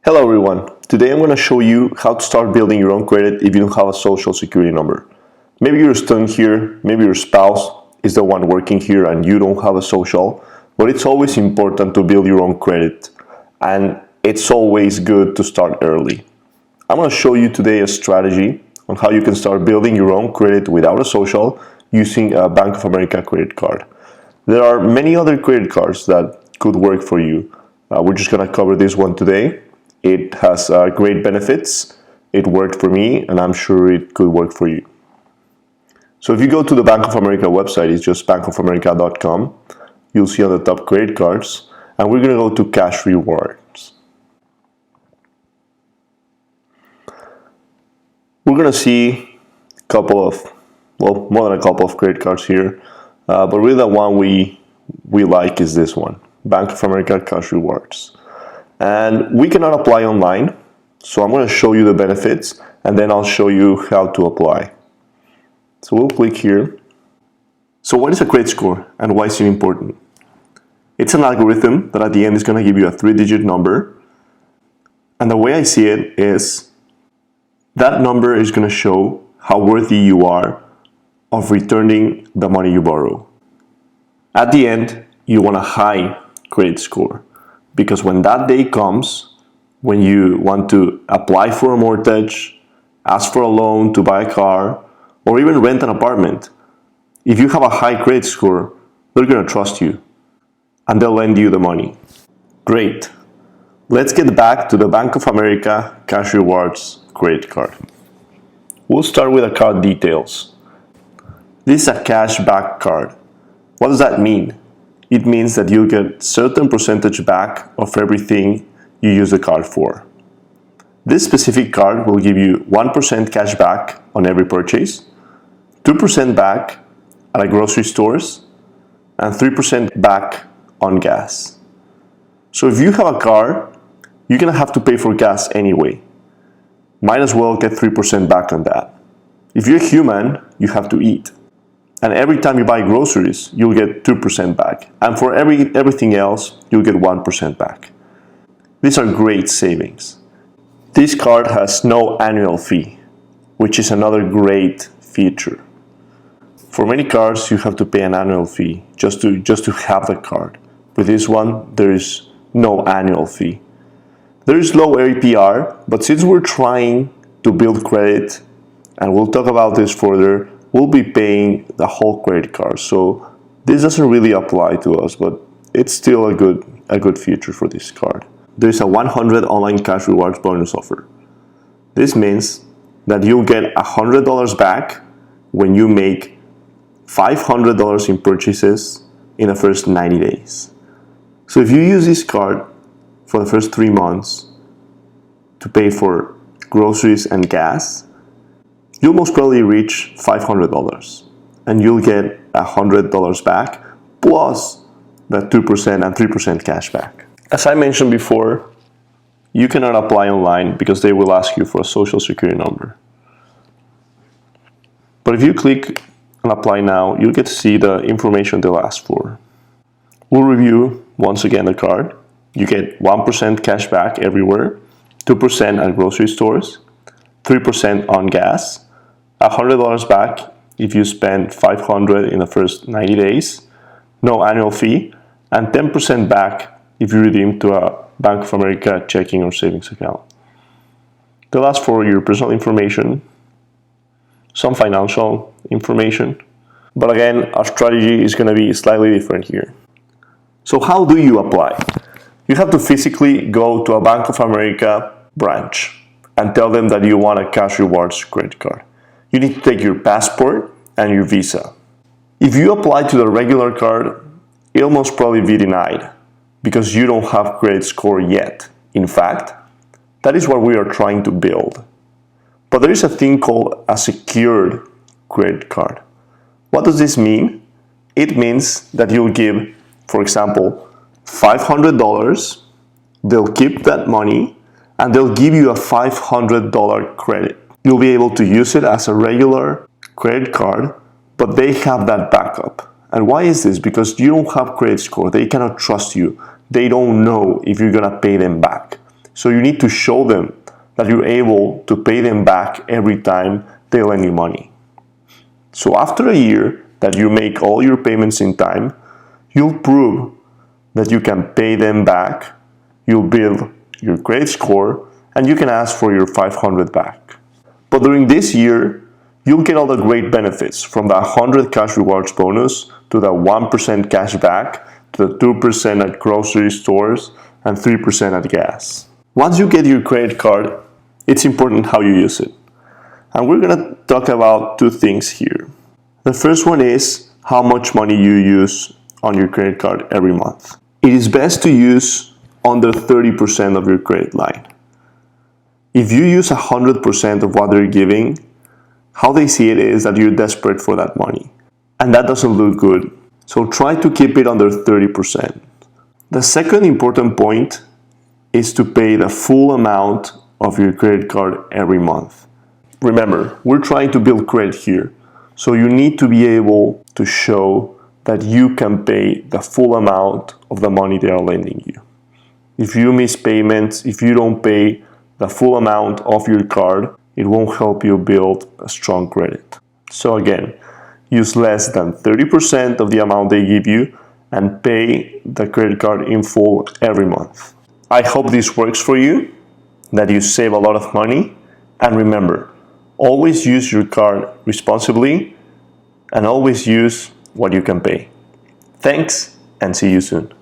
Hello everyone, today I'm going to show you how to start building your own credit if you don't have a social security number. Maybe you're a student here, maybe your spouse is the one working here and you don't have a social, but it's always important to build your own credit and it's always good to start early. I'm going to show you today a strategy on how you can start building your own credit without a social using a Bank of America credit card. There are many other credit cards that could work for you. We're just going to cover this one today. It has great benefits. It worked for me, and I'm sure it could work for you. So if you go to the Bank of America website, it's just bankofamerica.com. You'll see on the top credit cards, and we're going to go to cash rewards. We're going to see a couple of, well, more than a couple of credit cards here, but really the one we like is this one, Bank of America Cash Rewards. And we cannot apply online, so I'm going to show you the benefits and then I'll show you how to apply. So we'll click here. So what is a credit score and why is it important? It's an algorithm that at the end is going to give you a 3-digit number, and the way I see it is that number is going to show how worthy you are of returning the money you borrow. At the end, you want a high credit score. Because when that day comes, when you want to apply for a mortgage, ask for a loan to buy a car, or even rent an apartment, if you have a high credit score, they're going to trust you and they'll lend you the money. Great. Let's get back to the Bank of America Cash Rewards credit card. We'll start with the card details. This is a cashback card. What does that mean? It means that you'll get certain percentage back of everything you use the card for. This specific card will give you 1% cash back on every purchase, 2% back at a grocery stores, and 3% back on gas. So if you have a car, you're going to have to pay for gas anyway. Might as well get 3% back on that. If you're human, you have to eat. And every time you buy groceries, you'll get 2% back. And for everything else, you'll get 1% back. These are great savings. This card has no annual fee, which is another great feature. For many cards, you have to pay an annual fee just to have the card. With this one, there is no annual fee. There is low APR, but since we're trying to build credit, and we'll talk about this further, we'll be paying the whole credit card. So this doesn't really apply to us, but it's still a good feature for this card. There's a 100 online cash rewards bonus offer. This means that you'll get $100 back when you make $500 in purchases in the first 90 days. So if you use this card for the first 3 months to pay for groceries and gas, you'll most probably reach $500 and you'll get $100 back plus the 2% and 3% cash back. As I mentioned before, you cannot apply online because they will ask you for a social security number. But if you click on apply now, you'll get to see the information they'll ask for. We'll review once again the card. You get 1% cash back everywhere, 2% at grocery stores, 3% on gas, $100 back if you spend $500 in the first 90 days, no annual fee, and 10% back if you redeem to a Bank of America checking or savings account. They'll ask for your personal information, some financial information, but again, our strategy is going to be slightly different here. So how do you apply? You have to physically go to a Bank of America branch and tell them that you want a cash rewards credit card. You need to take your passport and your visa. If you apply to the regular card, it'll most probably be denied because you don't have credit score yet. In fact, that is what we are trying to build. But there is a thing called a secured credit card. What does this mean? It means that you'll give, for example, $500, they'll keep that money, and they'll give you a $500 credit. You'll be able to use it as a regular credit card, but they have that backup. And why is this? Because you don't have credit score. They cannot trust you. They don't know if you're going to pay them back. So you need to show them that you're able to pay them back every time they lend you money. So after a year that you make all your payments in time, you'll prove that you can pay them back, you'll build your credit score, and you can ask for your 500 back. But during this year, you'll get all the great benefits, from the 100 cash rewards bonus to the 1% cash back to the 2% at grocery stores and 3% at gas. Once you get your credit card, it's important how you use it. And we're gonna talk about two things here. The first one is how much money you use on your credit card every month. It is best to use under 30% of your credit line. If you use 100% of what they're giving, how they see it is that you're desperate for that money. And that doesn't look good. So try to keep it under 30%. The second important point is to pay the full amount of your credit card every month. Remember, we're trying to build credit here. So you need to be able to show that you can pay the full amount of the money they are lending you. If you miss payments, if you don't pay the full amount of your card, it won't help you build a strong credit. So again, use less than 30% of the amount they give you and pay the credit card in full every month. I hope this works for you, that you save a lot of money, and remember, always use your card responsibly and always use what you can pay. Thanks, and see you soon.